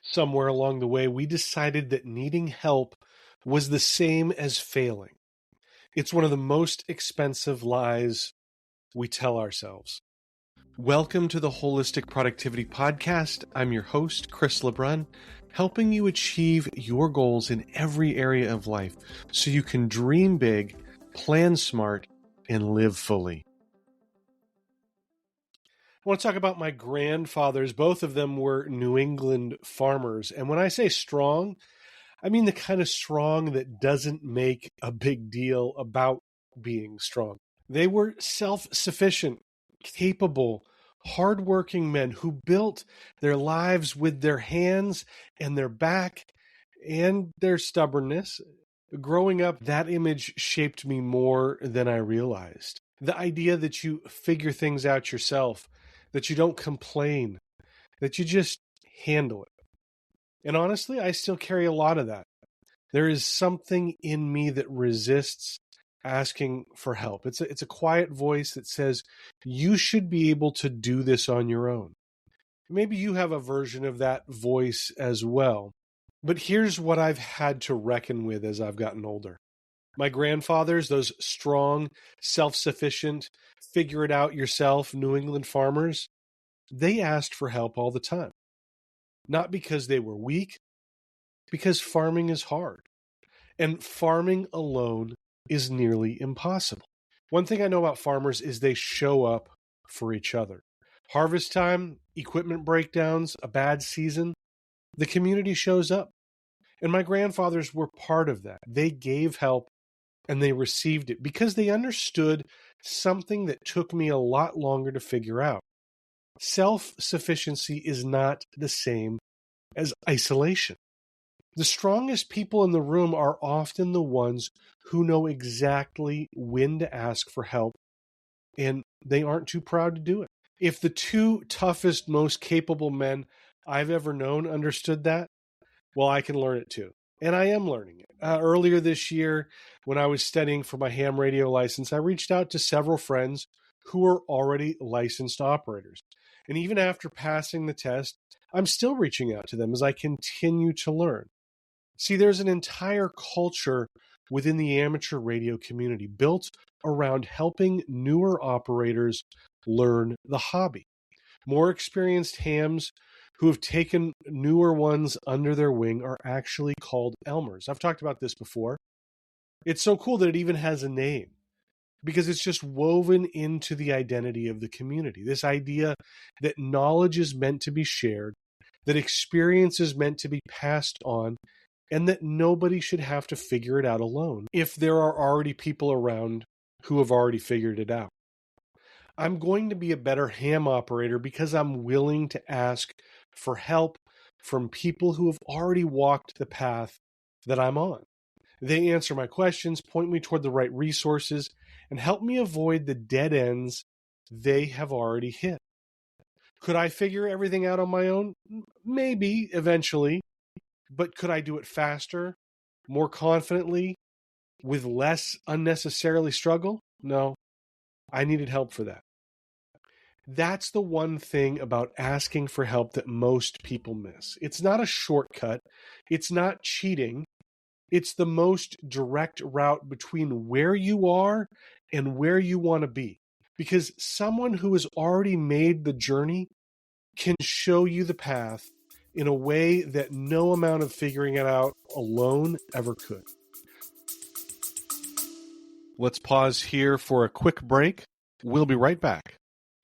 Somewhere along the way, we decided that needing help was the same as failing. It's one of the most expensive lies we tell ourselves. Welcome to the Holistic Productivity Podcast. I'm your host, Chris LeBrun, helping you achieve your goals in every area of life so you can dream big, plan smart, and live fully. I want to talk about my grandfathers. Both of them were New England farmers. And when I say strong, I mean the kind of strong that doesn't make a big deal about being strong. They were self-sufficient, capable, hardworking men who built their lives with their hands and their back and their stubbornness. Growing up, that image shaped me more than I realized. The idea that you figure things out yourself, that you don't complain, that you just handle it. And honestly, I still carry a lot of that. There is something in me that resists asking for help. It's a quiet voice that says, you should be able to do this on your own. Maybe you have a version of that voice as well. But here's what I've had to reckon with as I've gotten older. My grandfathers, those strong, self-sufficient, figure it out yourself New England farmers, they asked for help all the time. Not because they were weak, because farming is hard. And farming alone is nearly impossible. One thing I know about farmers is they show up for each other. Harvest time, equipment breakdowns, a bad season, the community shows up. And my grandfathers were part of that. They gave help and they received it because they understood something that took me a lot longer to figure out. Self-sufficiency is not the same as isolation. The strongest people in the room are often the ones who know exactly when to ask for help, and they aren't too proud to do it. If the two toughest, most capable men I've ever known understood that, well, I can learn it too. And I am learning it. Earlier this year, when I was studying for my ham radio license, I reached out to several friends who were already licensed operators. And even after passing the test, I'm still reaching out to them as I continue to learn. See, there's an entire culture within the amateur radio community built around helping newer operators learn the hobby. More experienced hams who have taken newer ones under their wing are actually called Elmers. I've talked about this before. It's so cool that it even has a name because it's just woven into the identity of the community. This idea that knowledge is meant to be shared, that experience is meant to be passed on, and that nobody should have to figure it out alone if there are already people around who have already figured it out. I'm going to be a better ham operator because I'm willing to ask for help from people who have already walked the path that I'm on. They answer my questions, point me toward the right resources, and help me avoid the dead ends they have already hit. Could I figure everything out on my own? Maybe, eventually. But could I do it faster, more confidently, with less unnecessarily struggle? No, I needed help for that. That's the one thing about asking for help that most people miss. It's not a shortcut. It's not cheating. It's the most direct route between where you are and where you want to be. Because someone who has already made the journey can show you the path in a way that no amount of figuring it out alone ever could. Let's pause here for a quick break. We'll be right back.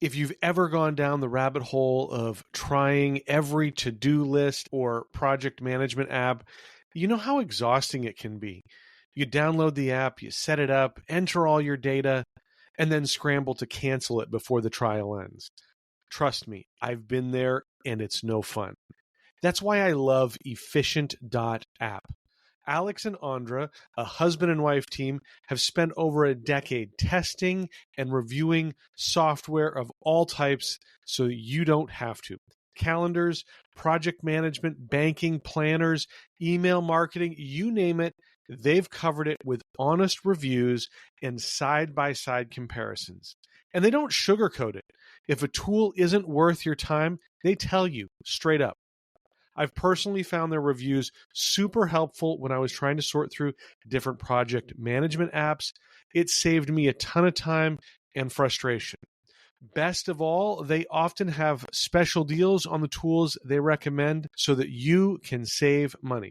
If you've ever gone down the rabbit hole of trying every to-do list or project management app, you know how exhausting it can be. You download the app, you set it up, enter all your data, and then scramble to cancel it before the trial ends. Trust me, I've been there and it's no fun. That's why I love Efficient.app. Alex and Andra, a husband and wife team, have spent over a decade testing and reviewing software of all types so you don't have to. Calendars, project management, banking, planners, email marketing, you name it, they've covered it with honest reviews and side-by-side comparisons. And they don't sugarcoat it. If a tool isn't worth your time, they tell you straight up. I've personally found their reviews super helpful when I was trying to sort through different project management apps. It saved me a ton of time and frustration. Best of all, they often have special deals on the tools they recommend so that you can save money.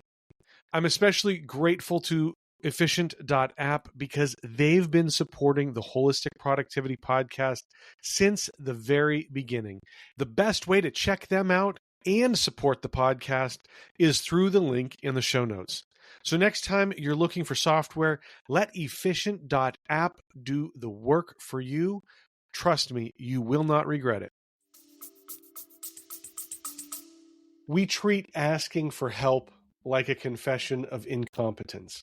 I'm especially grateful to Efficient.app because they've been supporting the Holistic Productivity Podcast since the very beginning. The best way to check them out and support the podcast is through the link in the show notes. So next time you're looking for software, let Efficient.app do the work for you. Trust me, you will not regret it. We treat asking for help like a confession of incompetence.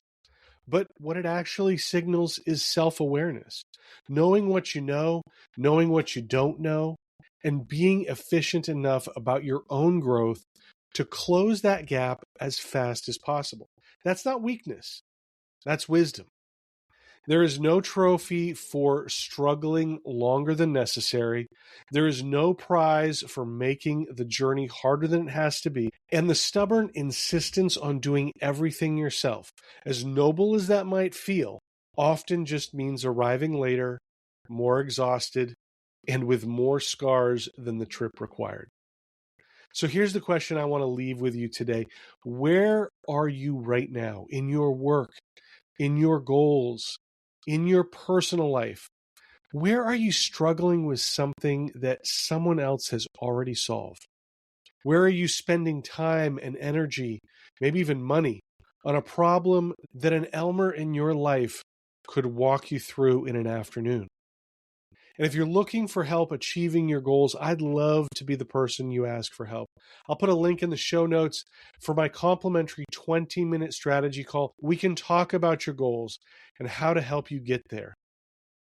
But what it actually signals is self-awareness, knowing what you know, knowing what you don't know, and being efficient enough about your own growth to close that gap as fast as possible. That's not weakness. That's wisdom. There is no trophy for struggling longer than necessary. There is no prize for making the journey harder than it has to be. And the stubborn insistence on doing everything yourself, as noble as that might feel, often just means arriving later, more exhausted, and with more scars than the trip required. So here's the question I want to leave with you today. Where are you right now in your work, in your goals, in your personal life? Where are you struggling with something that someone else has already solved? Where are you spending time and energy, maybe even money, on a problem that an Elmer in your life could walk you through in an afternoon? And if you're looking for help achieving your goals, I'd love to be the person you ask for help. I'll put a link in the show notes for my complimentary 20-minute strategy call. We can talk about your goals and how to help you get there.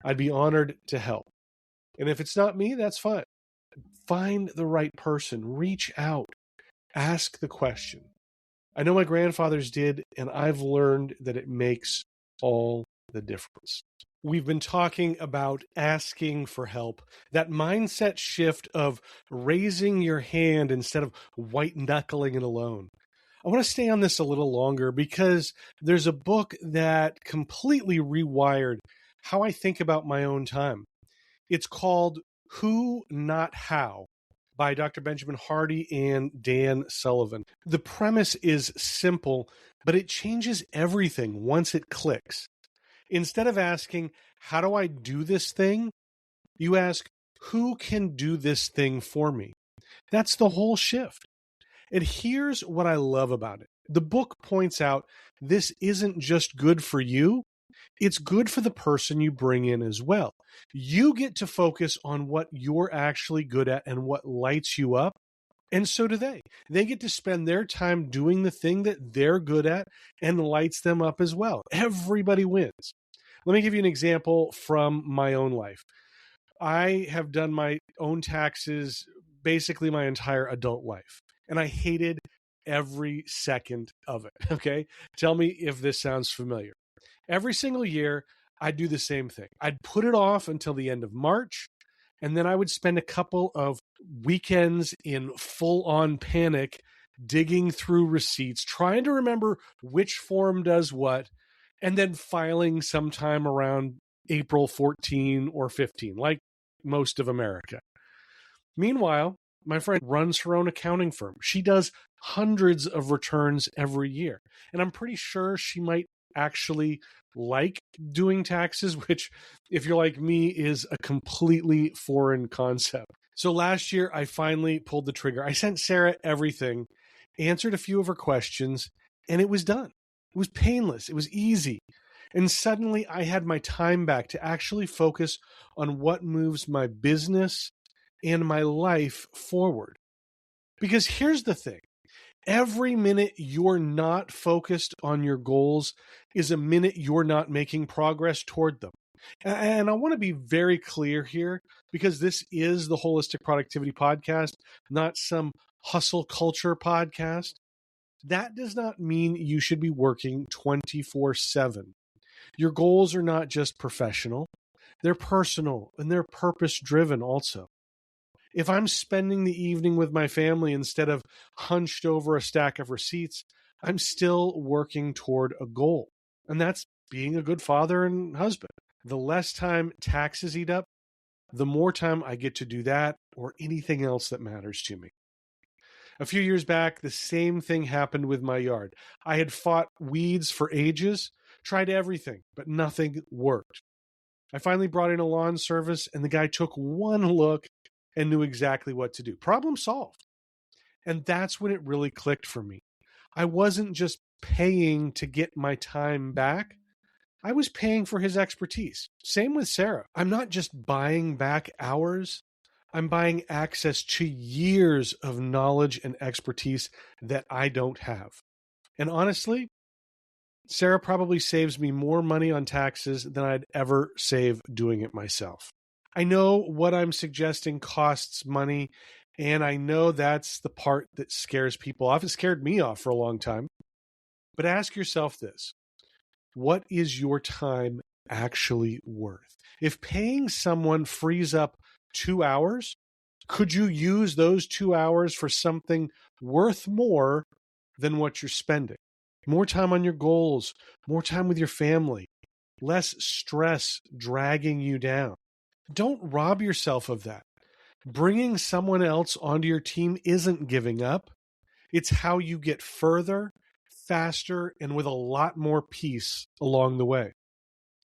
I'd be honored to help. And if it's not me, that's fine. Find the right person. Reach out. Ask the question. I know my grandfathers did, and I've learned that it makes all the difference. We've been talking about asking for help, that mindset shift of raising your hand instead of white knuckling it alone. I want to stay on this a little longer because there's a book that completely rewired how I think about my own time. It's called Who, Not How by Dr. Benjamin Hardy and Dan Sullivan. The premise is simple, but it changes everything once it clicks. Instead of asking, how do I do this thing? You ask, who can do this thing for me? That's the whole shift. And here's what I love about it. The book points out this isn't just good for you, it's good for the person you bring in as well. You get to focus on what you're actually good at and what lights you up. And so do they. They get to spend their time doing the thing that they're good at and lights them up as well. Everybody wins. Let me give you an example from my own life. I have done my own taxes basically my entire adult life, and I hated every second of it. Okay? Tell me if this sounds familiar. Every single year, I'd do the same thing. I'd put it off until the end of March, and then I would spend a couple of weekends in full-on panic digging through receipts, trying to remember which form does what, and then filing sometime around April 14 or 15, like most of America. Meanwhile, my friend runs her own accounting firm. She does hundreds of returns every year, and I'm pretty sure she might actually like doing taxes, which, if you're like me, is a completely foreign concept. So last year, I finally pulled the trigger. I sent Sarah everything, answered a few of her questions, and it was done. It was painless. It was easy. And suddenly I had my time back to actually focus on what moves my business and my life forward. Because here's the thing. Every minute you're not focused on your goals is a minute you're not making progress toward them. And I want to be very clear here, because this is the Holistic Productivity Podcast, not some hustle culture podcast. That does not mean you should be working 24/7. Your goals are not just professional, they're personal and they're purpose-driven also. If I'm spending the evening with my family instead of hunched over a stack of receipts, I'm still working toward a goal. And that's being a good father and husband. The less time taxes eat up, the more time I get to do that or anything else that matters to me. A few years back, the same thing happened with my yard. I had fought weeds for ages, tried everything, but nothing worked. I finally brought in a lawn service, and the guy took one look and knew exactly what to do. Problem solved. And that's when it really clicked for me. I wasn't just paying to get my time back. I was paying for his expertise. Same with Sarah. I'm not just buying back hours. I'm buying access to years of knowledge and expertise that I don't have. And honestly, Sarah probably saves me more money on taxes than I'd ever save doing it myself. I know what I'm suggesting costs money, and I know that's the part that scares people off. It scared me off for a long time. But ask yourself this: what is your time actually worth? If paying someone frees up 2 hours, could you use those 2 hours for something worth more than what you're spending? More time on your goals, more time with your family, less stress dragging you down. Don't rob yourself of that. Bringing someone else onto your team isn't giving up. It's how you get further, faster, and with a lot more peace along the way.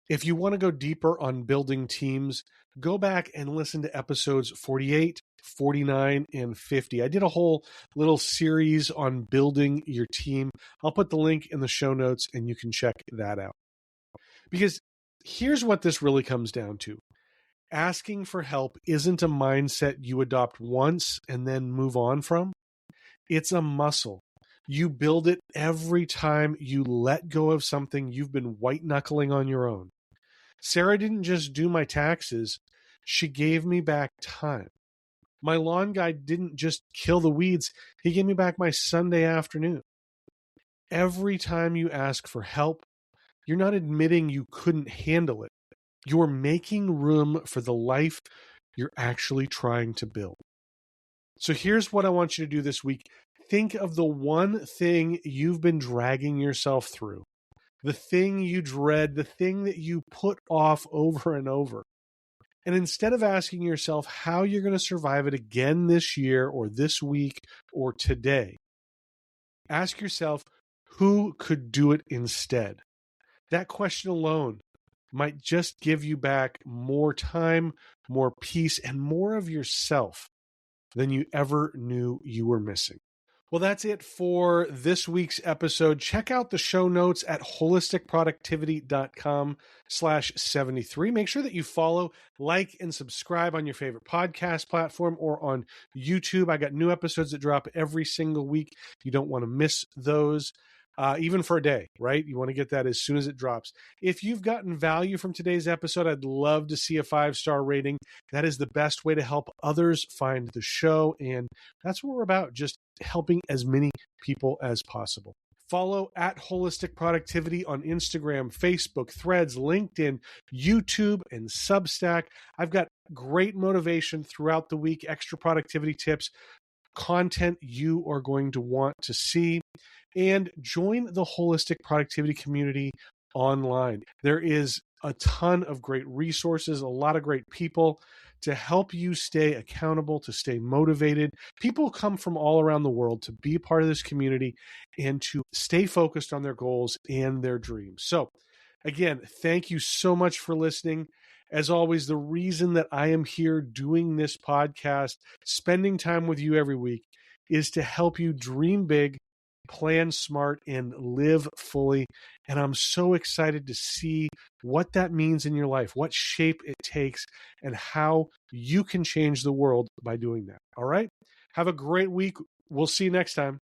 If you want to go deeper on building teams, go back and listen to episodes 48, 49, and 50. I did a whole little series on building your team. I'll put the link in the show notes and you can check that out. Because here's what this really comes down to. Asking for help isn't a mindset you adopt once and then move on from. It's a muscle. You build it every time you let go of something you've been white-knuckling on your own. Sarah didn't just do my taxes, she gave me back time. My lawn guy didn't just kill the weeds, he gave me back my Sunday afternoon. Every time you ask for help, you're not admitting you couldn't handle it. You're making room for the life you're actually trying to build. So here's what I want you to do this week. Think of the one thing you've been dragging yourself through, the thing you dread, the thing that you put off over and over. And instead of asking yourself how you're going to survive it again this year or this week or today, ask yourself who could do it instead. That question alone might just give you back more time, more peace, and more of yourself than you ever knew you were missing. Well, that's it for this week's episode. Check out the show notes at holisticproductivity.com/73. Make sure that you follow, like, and subscribe on your favorite podcast platform or on YouTube. I got new episodes that drop every single week. You don't want to miss those. Even for a day, right? You want to get that as soon as it drops. If you've gotten value from today's episode, I'd love to see a 5-star rating. That is the best way to help others find the show. And that's what we're about, just helping as many people as possible. Follow at Holistic Productivity on Instagram, Facebook, Threads, LinkedIn, YouTube, and Substack. I've got great motivation throughout the week, extra productivity tips, content you are going to want to see. And join the Holistic Productivity community online. There is a ton of great resources, a lot of great people to help you stay accountable, to stay motivated. People come from all around the world to be part of this community and to stay focused on their goals and their dreams. So again, thank you so much for listening. As always, the reason that I am here doing this podcast, spending time with you every week, is to help you dream big, plan smart, and live fully. And I'm so excited to see what that means in your life, what shape it takes, and how you can change the world by doing that. All right? Have a great week. We'll see you next time.